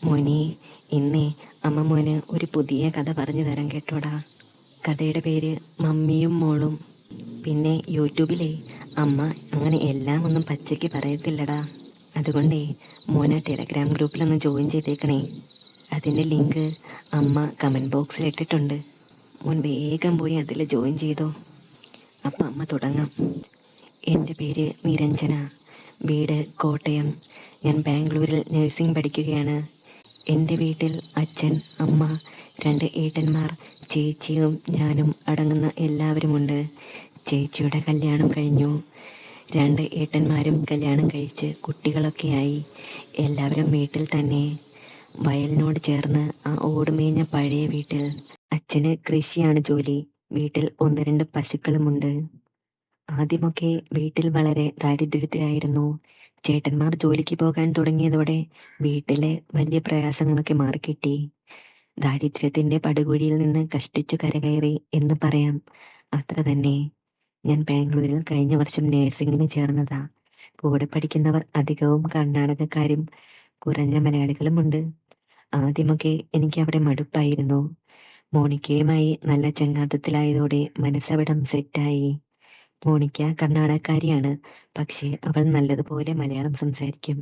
മോനെ, ഇന്നേ അമ്മ മോന് ഒരു പുതിയ കഥ പറഞ്ഞു തരാൻ കേട്ടോടാ. കഥയുടെ പേര് മമ്മിയും മോളും. പിന്നെ യൂട്യൂബിലെ അമ്മ അങ്ങനെ എല്ലാം ഒന്നും പച്ചയ്ക്ക് പറയത്തില്ലടാ. അതുകൊണ്ടേ മോനെ ടെലഗ്രാം ഗ്രൂപ്പിലൊന്ന് ജോയിൻ ചെയ്തേക്കണേ. അതിൻ്റെ ലിങ്ക് അമ്മ കമൻറ്റ് ബോക്സിൽ ഇട്ടിട്ടുണ്ട്. മോൻ വേഗം പോയി അതിൽ ജോയിൻ ചെയ്തോ. അപ്പം അമ്മ തുടങ്ങാം. എൻ്റെ പേര് നിരഞ്ജന, വീട് കോട്ടയം. ഞാൻ ബാംഗ്ലൂരിൽ നഴ്സിംഗ് പഠിക്കുകയാണ്. എൻ്റെ വീട്ടിൽ അച്ഛൻ, അമ്മ, 2 ഏട്ടന്മാർ, ചേച്ചിയും ഞാനും അടങ്ങുന്ന എല്ലാവരുമുണ്ട്. ചേച്ചിയുടെ കല്യാണം കഴിഞ്ഞു. 2 ഏട്ടന്മാരും കല്യാണം കഴിച്ച് കുട്ടികളൊക്കെയായി. എല്ലാവരും വീട്ടിൽ തന്നെ, വയലിനോട് ചേർന്ന് ആ ഓടുമേഞ്ഞ പഴയ വീട്ടിൽ. അച്ഛന് കൃഷിയാണ് ജോലി. വീട്ടിൽ 1-2 പശുക്കളുമുണ്ട്. ആദ്യമൊക്കെ വീട്ടിൽ വളരെ ദാരിദ്ര്യത്തിലായിരുന്നു. ചേട്ടന്മാർ ജോലിക്ക് പോകാൻ തുടങ്ങിയതോടെ വീട്ടിലെ വലിയ പ്രയാസങ്ങളൊക്കെ മാറിക്കിട്ടി. ദാരിദ്ര്യത്തിന്റെ പടുകുഴിയിൽ നിന്ന് കഷ്ടിച്ചു കരകയറി എന്ന് പറയാം. അത്ര തന്നെ. ഞാൻ ബാംഗ്ലൂരിൽ കഴിഞ്ഞ വർഷം നേഴ്സിംഗിന് ചേർന്നതാ. കൂടെ പഠിക്കുന്നവർ അധികവും കർണാടകക്കാരും കുറഞ്ഞ മലയാളികളുമുണ്ട്. ആദ്യമൊക്കെ എനിക്ക് അവിടെ മടുപ്പായിരുന്നു. മോണിക്കയുമായി നല്ല ചങ്ങാത്തത്തിലായതോടെ മനസ്സവിടം സെറ്റായി. മോണിക്ക കർണാടകക്കാരിയാണ്, പക്ഷേ അവൾ നല്ലതുപോലെ മലയാളം സംസാരിക്കും.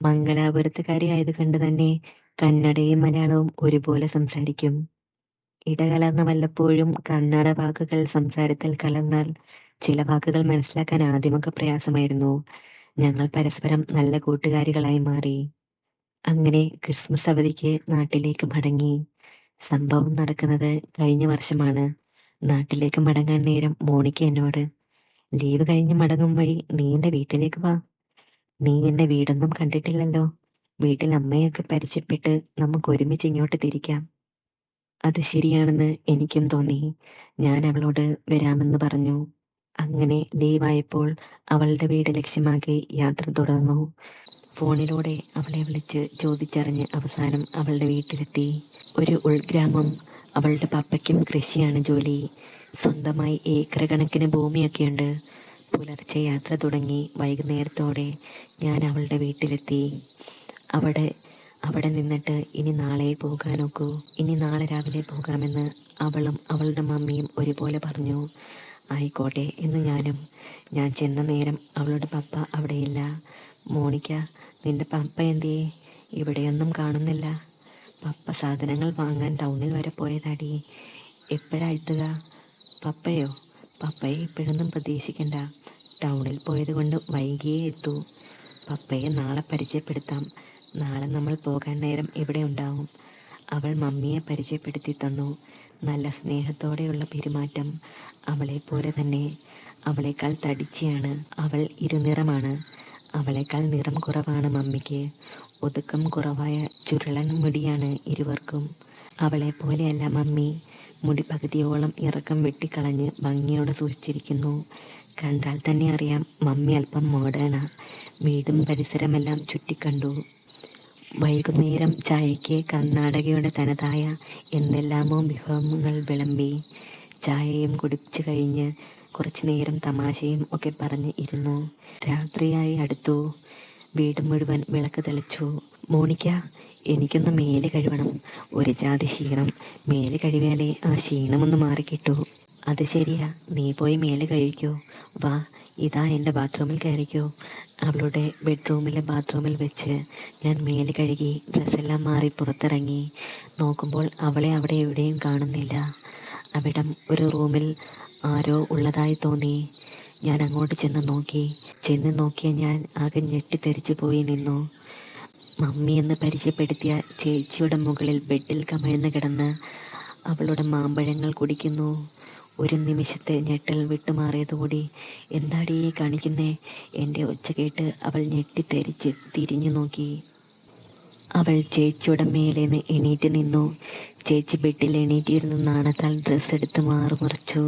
മംഗലാപുരത്തുകാരി ആയത് കണ്ട് തന്നെ കന്നഡയും മലയാളവും ഒരുപോലെ സംസാരിക്കും. ഇടകലർന്ന വല്ലപ്പോഴും കന്നഡ വാക്കുകൾ സംസാരത്തിൽ കലർന്നാൽ ചില വാക്കുകൾ മനസ്സിലാക്കാൻ ആദ്യമൊക്കെ പ്രയാസമായിരുന്നു. ഞങ്ങൾ പരസ്പരം നല്ല കൂട്ടുകാരികളായി മാറി. അങ്ങനെ ക്രിസ്മസ് അവധിക്ക് നാട്ടിലേക്ക് മടങ്ങി. സംഭവം നടക്കുന്നത് കഴിഞ്ഞ വർഷമാണ്. നാട്ടിലേക്ക് മടങ്ങാൻ നേരം മോണിക്ക എന്നോട്, ലീവ് കഴിഞ്ഞ് മടങ്ങും വഴി നീ എൻ്റെ വീട്ടിലേക്ക് വാ. നീ എൻ്റെ വീടൊന്നും കണ്ടിട്ടില്ലല്ലോ. വീട്ടിൽ അമ്മയൊക്കെ പരിചയപ്പെട്ട് നമുക്ക് ഒരുമിച്ച് ഇങ്ങോട്ട് തിരിക്കാം. അത് ശരിയാണെന്ന് എനിക്കും തോന്നി. ഞാൻ അവളോട് വരാമെന്ന് പറഞ്ഞു. അങ്ങനെ ലീവായപ്പോൾ അവളുടെ വീട് ലക്ഷ്യമാക്കി യാത്ര തുടർന്നു. ഫോണിലൂടെ അവളെ വിളിച്ച് ചോദിച്ചറിഞ്ഞ് അവസാനം അവളുടെ വീട്ടിലെത്തി. ഒരു ഉൾഗ്രാമം. അവളുടെ പപ്പയ്ക്കും കൃഷിയാണ് ജോലി. സ്വന്തമായി ഏക്കർ കണക്കിന് ഭൂമിയൊക്കെയുണ്ട്. പുലർച്ചെ യാത്ര തുടങ്ങി വൈകുന്നേരത്തോടെ ഞാൻ അവളുടെ വീട്ടിലെത്തി. അവിടെ നിന്നിട്ട് ഇനി നാളെ പോകാനൊക്കൂ, ഇനി നാളെ രാവിലെ പോകാമെന്ന് അവളും അവളുടെ മമ്മിയും ഒരുപോലെ പറഞ്ഞു. ആയിക്കോട്ടെ എന്ന് ഞാനും. ഞാൻ ചെന്ന നേരം അവളുടെ പപ്പ അവിടെയില്ല. മോണിക്ക, നിന്റെ പപ്പ എന്തിയേ? ഇവിടെയൊന്നും കാണുന്നില്ല. പപ്പ സാധനങ്ങൾ വാങ്ങാൻ ടൗണിൽ വരെ പോയതാടി. എപ്പോഴാ എത്തുക? പപ്പയോ? പപ്പയെ ഇപ്പോഴൊന്നും പ്രതീക്ഷിക്കണ്ട. ടൗണിൽ പോയത് കൊണ്ട് വൈകിയേ എത്തൂ. പപ്പയെ നാളെ പരിചയപ്പെടുത്താം. നാളെ നമ്മൾ പോകാൻ നേരം ഇവിടെ ഉണ്ടാവും. അവൾ മമ്മിയെ പരിചയപ്പെടുത്തി തന്നു. നല്ല സ്നേഹത്തോടെയുള്ള പെരുമാറ്റം. അവളെപ്പോലെ തന്നെ. അവളേക്കാൾ തടിച്ചിയാണ്. അവൾ ഇരുനിറമാണ്. അവളേക്കാൾ നിറം കുറവാണ് മമ്മിക്ക്. ഒതുക്കം കുറവായ ചുരുളൻ മുടിയാണ് ഇരുവർക്കും. അവളെപ്പോലെയല്ല മമ്മി. മുടി പകുതിയോളം ഇറക്കം വെട്ടിക്കളഞ്ഞ് ഭംഗിയോടെ സൂക്ഷിച്ചിരിക്കുന്നു. കണ്ടാൽ തന്നെ അറിയാം മമ്മി അല്പം മോഡേണാ. വീടും പരിസരമെല്ലാം ചുറ്റിക്കണ്ടു. വൈകുന്നേരം ചായയ്ക്ക് കർണാടകയുടെ തനതായ എന്തെല്ലാമോ വിഭവങ്ങൾ വിളമ്പി. ചായയും കുടിച്ചു കഴിഞ്ഞ് കുറച്ചു നേരം തമാശയും ഒക്കെ പറഞ്ഞ് ഇരുന്നു. രാത്രിയായി അടുത്തു. വീട് മുഴുവൻ വിളക്ക് തെളിച്ചു. മോണിക്ക, എനിക്കൊന്ന് മേല് കഴുകണം. ഒരു ജാതി ക്ഷീണം. മേല് കഴുകിയാലേ ആ ക്ഷീണമൊന്ന് മാറിക്കിട്ടൂ. അത് ശരിയാ, നീ പോയി മേല് കഴിക്കോ. വാ, ഇതാ എൻ്റെ ബാത്റൂമിൽ കയറിക്കോ. അവളുടെ ബെഡ്റൂമിലെ ബാത്റൂമിൽ വെച്ച് ഞാൻ മേല് കഴുകി ഡ്രസ്സെല്ലാം മാറി പുറത്തിറങ്ങി. നോക്കുമ്പോൾ അവളെ അവിടെ എവിടെയും കാണുന്നില്ല. അവിടം ഒരു റൂമിൽ ആരോ ഉള്ളതായി തോന്നി. ഞാൻ അങ്ങോട്ട് ചെന്ന് നോക്കിയ ഞാൻ ആകെ ഞെട്ടിത്തെറിച്ചു പോയി നിന്നു. മമ്മി എന്ന് പരിചയപ്പെടുത്തിയ ചേച്ചിയുടെ മുകളിൽ ബെഡിൽ കമിഴ്ന്ന് കിടന്ന് അവളുടെ മാമ്പഴങ്ങൾ കുടിക്കുന്നു. ഒരു നിമിഷത്തെ ഞെട്ടൽ വിട്ടുമാറിയതോടെ, എന്താടീ കാണിക്കുന്നേ? എൻ്റെ ഒച്ച കേട്ട് അവൾ ഞെട്ടിത്തെറിച്ച് തിരിഞ്ഞു നോക്കി. അവൾ ചേച്ചിയുടെ മേലേന്ന് എണീറ്റ് നിന്നു. ചേച്ചി ബെഡിൽ എണീറ്റിരുന്ന് നാണത്താൽ ഡ്രസ്സ് എടുത്ത് മാറുമറിച്ചു.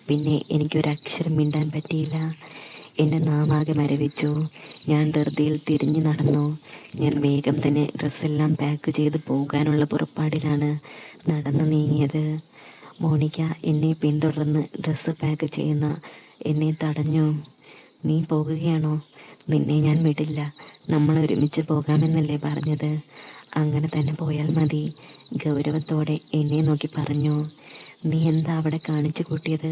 പിന്നെ എനിക്കൊരക്ഷരം മിണ്ടാൻ പറ്റിയില്ല. എൻ്റെ നാവാകെ മരവിച്ചു. ഞാൻ ധൃതിയിൽ തിരിഞ്ഞു നടന്നു. ഞാൻ വേഗം തന്നെ ഡ്രസ്സെല്ലാം പാക്ക് ചെയ്ത് പോകാനുള്ള പുറപ്പാടിലാണ് നടന്നു നീങ്ങിയത്. മോണിക്ക എന്നെ പിന്തുടർന്ന് ഡ്രസ്സ് പാക്ക് ചെയ്യുന്ന എന്നെ തടഞ്ഞു. നീ പോകുകയാണോ? നിന്നെ ഞാൻ വിടില്ല. നമ്മൾ ഒരുമിച്ച് പോകാമെന്നല്ലേ പറഞ്ഞത്? അങ്ങനെ തന്നെ പോയാൽ മതി. ഗൗരവത്തോടെ എന്നെ നോക്കി പറഞ്ഞു. നീ എന്താ അവിടെ കാണിച്ചു കൂട്ടിയത്?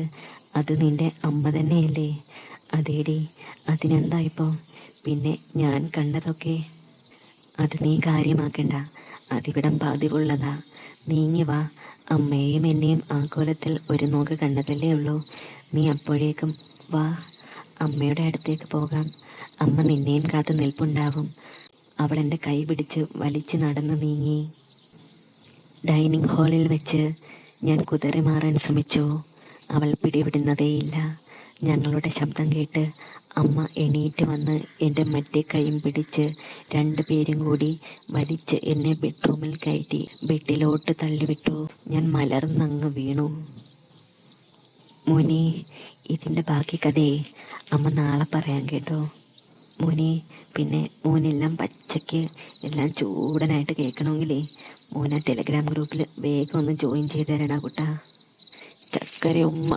അത് നിന്റെ അമ്മ തന്നെയല്ലേ? അതേടി, അതിനെന്താ ഇപ്പോൾ? പിന്നെ ഞാൻ കണ്ടതൊക്കെ. അത് നീ കാര്യമാക്കണ്ട, അതിവിടം പതിവുള്ളതാ. നീങ്ങി വാ. അമ്മയെയും എന്നെയും ആ കോലത്തിൽ ഒരു നോക്ക് കണ്ടതല്ലേ ഉള്ളൂ. നീ അപ്പോഴേക്കും വാ, അമ്മയുടെ അടുത്തേക്ക് പോകാം. അമ്മ നിന്നെയും കാത്ത് നിൽപ്പുണ്ടാവും. അവൾ എൻ്റെ കൈ പിടിച്ച് വലിച്ച് നടന്ന് നീങ്ങി. ഡൈനിങ് ഹാളിൽ വെച്ച് ഞാൻ കുതറി മാറാൻ ശ്രമിച്ചു. അവൾ പിടിവിടുന്നതേയില്ല. ഞങ്ങളുടെ ശബ്ദം കേട്ട് അമ്മ എണീറ്റ് വന്ന് എൻ്റെ മറ്റേ കൈയും പിടിച്ച് രണ്ടുപേരും കൂടി വലിച്ച് എന്നെ ബെഡ്റൂമിൽ കയറ്റി ബെഡിലോട്ട് തള്ളിവിട്ടു. ഞാൻ മലർന്നങ്ങ് വീണു. മോനെ, ഇതിൻ്റെ ബാക്കി കഥയെ അമ്മ നാളെ പറയാൻ കേട്ടോ. മോനെ, പിന്നെ മോനെല്ലാം പച്ചയ്ക്ക് എല്ലാം ചൂടനായിട്ട് കേൾക്കണമെങ്കിലേ മോനെ ടെലഗ്രാം ഗ്രൂപ്പിൽ വേഗം ഒന്ന് ജോയിൻ ചെയ്ത് തരണ കുട്ടാ. ചക്കര ഉമ്മ.